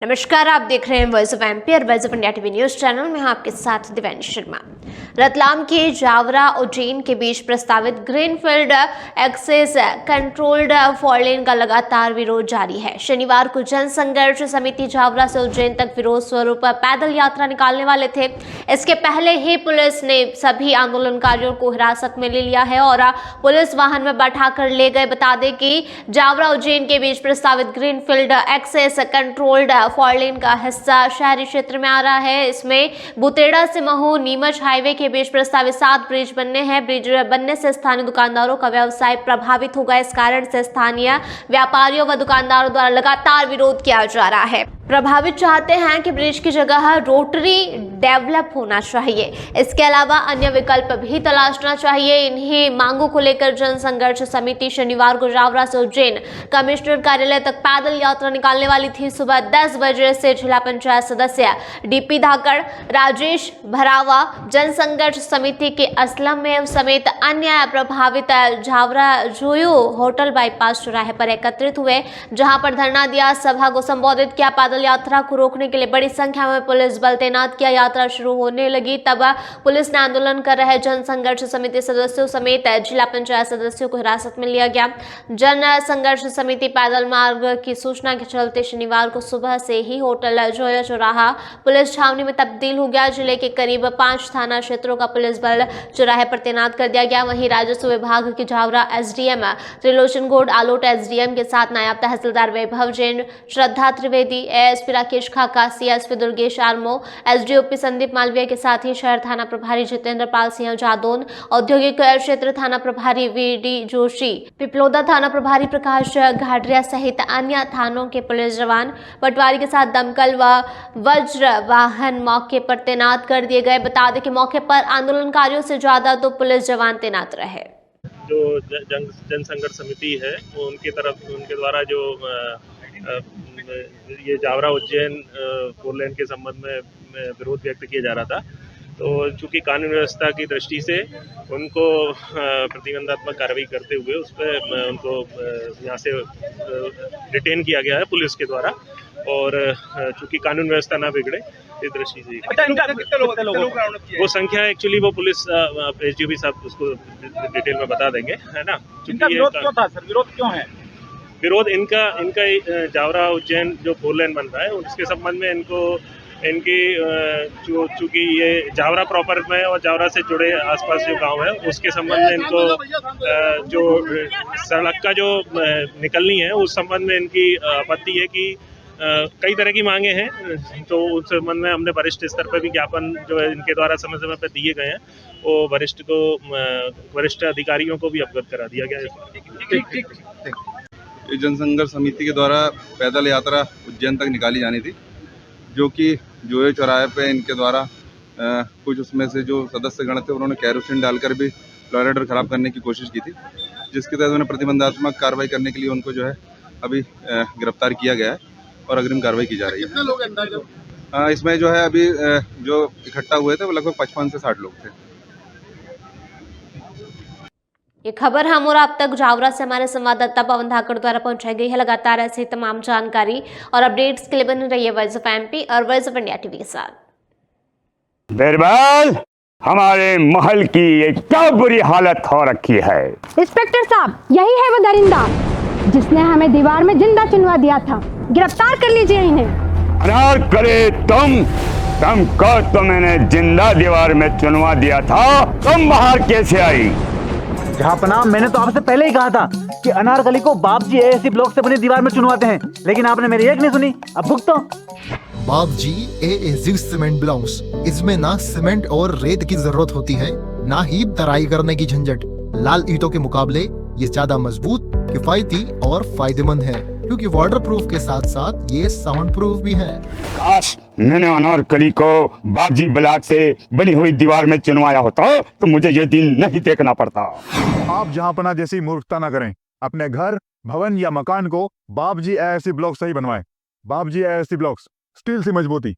नमस्कार, आप देख रहे हैं वॉइस ऑफ एमपी और voice of India TV news channel में आपके साथ दिव्यांश शर्मा। रतलाम के जावरा उज्जैन के बीच प्रस्तावित ग्रीनफील्ड एक्सेस कंट्रोल्ड फॉरलेन का लगातार विरोध जारी है। शनिवार को जन संघर्ष समिति जावरा से उज्जैन तक विरोध स्वरूप पैदल यात्रा निकालने वाले थे। इसके पहले ही पुलिस ने सभी आंदोलनकारियों को हिरासत में ले लिया है और पुलिस वाहन में बैठाकर ले गए। बता दें कि जावरा उज्जैन के बीच प्रस्तावित ग्रीनफील्ड एक्सेस कंट्रोल्ड फॉरलेन का हिस्सा शहरी क्षेत्र में आ रहा है। इसमें बुतेड़ा से महू नीमच हाईवे के बीच प्रस्तावित 7 ब्रिज बनने हैं। ब्रिज बनने से स्थानीय दुकानदारों का व्यवसाय प्रभावित होगा। इस कारण से स्थानीय व्यापारियों व दुकानदारों द्वारा लगातार विरोध किया जा रहा है। प्रभावित चाहते हैं कि ब्रिज की जगह रोटरी डेवलप होना चाहिए। इसके अलावा अन्य विकल्प भी तलाशना चाहिए। इन्हीं मांगों को लेकर जन संघर्ष समिति शनिवार को जावरा से उज्जैन कमिश्नर कार्यालय तक पैदल यात्रा निकालने वाली थी। सुबह 10 बजे से जिला पंचायत सदस्य डीपी धाकड़, राजेश भरावा, जन संघर्ष समिति के असलम मेव समेत अन्य प्रभावित जावरा जोयो होटल बाईपास चौराहे पर एकत्रित हुए, जहां पर धरना दिया, सभा को संबोधित किया। पैदल यात्रा को रोकने के लिए बड़ी संख्या में पुलिस बल तैनात किया। यात्रा शुरू होने लगी तब पुलिस ने आंदोलन कर रहे जन संघर्ष समिति सदस्यों समेत जिला पंचायत सदस्यों को हिरासत में लिया गया। जन संघर्ष समिति पैदल मार्ग की सूचना के चलते शनिवार को सुबह से ही होटल जोया चौराहा पुलिस छावनी में तब्दील हो गया। जिले के करीब 5 थाना क्षेत्रों का पुलिस बल चौराहे पर तैनात कर दिया गया। वहीं राजस्व विभाग के जावरा एसडीएम त्रिलोचन गौड़, आलोट एसडीएम के साथ नायब तहसीलदार वैभव जैन, श्रद्धा त्रिवेदी, एएसपी राकेश खाका, सीएसपी दुर्गेश आर्मो, एसडीओपी संदीप मालवीय के साथ ही शहर थाना प्रभारी जितेंद्र पाल सिंह जादौन, औद्योगिक क्षेत्र थाना प्रभारी वीडी जोशी, पिपलोदा थाना प्रभारी प्रकाश घाटरिया सहित अन्य थानों के पुलिस जवान पटवारी के साथ दमकल व वज्र वाहन मौके पर तैनात कर दिए गए। बता दें कि मौके पर आंदोलनकारियों से ज्यादा तो पुलिस जवान तैनात रहे। जो जन संघर्ष समिति है वो उनके द्वारा जो ये जावरा उज्जैन 4 लेन के संबंध में विरोध व्यक्त किया जा रहा था, तो चूंकि कानून व्यवस्था की दृष्टि से उनको प्रतिबंधात्मक कार्रवाई करते हुए उस पर उनको यहाँ से डिटेन किया गया है पुलिस के द्वारा, और चूंकि कानून व्यवस्था ना बिगड़े इस दृष्टि से वो संख्या एक्चुअली वो पुलिस एसडीओपी साहब उसको डिटेल में बता देंगे, है ना। विरोध क्यों था सर? विरोध क्यों है? विरोध इनका जावरा उज्जैन जो 4 लेन बन रहा है उसके संबंध में इनकी चूंकि ये जावरा प्रॉपर में और जावरा से जुड़े आसपास जो गांव है उसके संबंध में इनको जो सड़क का जो निकलनी है उस संबंध में इनकी आपत्ति है कि कई तरह की मांगे हैं, तो उस संबंध में हमने वरिष्ठ स्तर पर भी ज्ञापन जो है इनके द्वारा समय समय पर दिए गए हैं, वो वरिष्ठ अधिकारियों को भी अवगत करा दिया गया है। ये जनसंघर्ष समिति के द्वारा पैदल यात्रा उज्जैन तक निकाली जानी थी, जो कि जोये चौराहे पे इनके द्वारा कुछ उसमें से जो सदस्य गण थे उन्होंने कैरोसिन डालकर भी लॉ एंड ऑर्डर खराब करने की कोशिश की थी, जिसके तहत उन्हें प्रतिबंधात्मक कार्रवाई करने के लिए उनको जो है अभी गिरफ्तार किया गया है और अग्रिम कार्रवाई की जा रही है। कितने लोग अंदाजा? इसमें जो है अभी जो इकट्ठा हुए थे वो लगभग 55 से 60 लोग थे। ये खबर हम और आप तक जावरा से हमारे संवाददाता पवन धाकड़ द्वारा पहुंचाई गई है। लगातार ऐसी तमाम जानकारी और अपडेट्स के लिए बने रहिए वॉइस ऑफ एमपी और वॉइस ऑफ इंडिया टीवी के साथ। बिरबल, हमारे महल की ये क्या बुरी हालत हो रखी है। इंस्पेक्टर साहब, यही है वो दरिंदा जिसने हमें दीवार में जिंदा चुनवा दिया था। गिरफ्तार कर लीजिए इन्हें। अनार करे तुमको तो मैंने जिंदा दीवार में चुनवा दिया था, तुम बाहर कैसे आई? जहांपनाह, मैंने तो आपसे पहले ही कहा था कि अनारकली को बाप जी एएससी ब्लॉक से बनी दीवार में चुनवाते हैं, लेकिन आपने मेरी एक नहीं सुनी। अब भुगतो। बाप जी एएससी सीमेंट ब्लॉक्स, इसमें ना सीमेंट और रेत की जरूरत होती है, ना ही तराई करने की झंझट। लाल ईंटों के मुकाबले ये ज्यादा मजबूत, किफायती और फायदेमंद है, क्योंकि वाटर प्रूफ के साथ साथ ये साउंड प्रूफ भी है। काश मैंने अनारकली को बाजी ब्लॉक से बनी हुई दीवार में चुनवाया होता तो मुझे ये दिन नहीं देखना पड़ता। आप जहांपना जैसी मूर्खता न करें। अपने घर, भवन या मकान को बाप जी एएससी ब्लॉक से ही बनवाएं। बाप जी एएससी ब्लॉक्स, स्टील से मजबूती।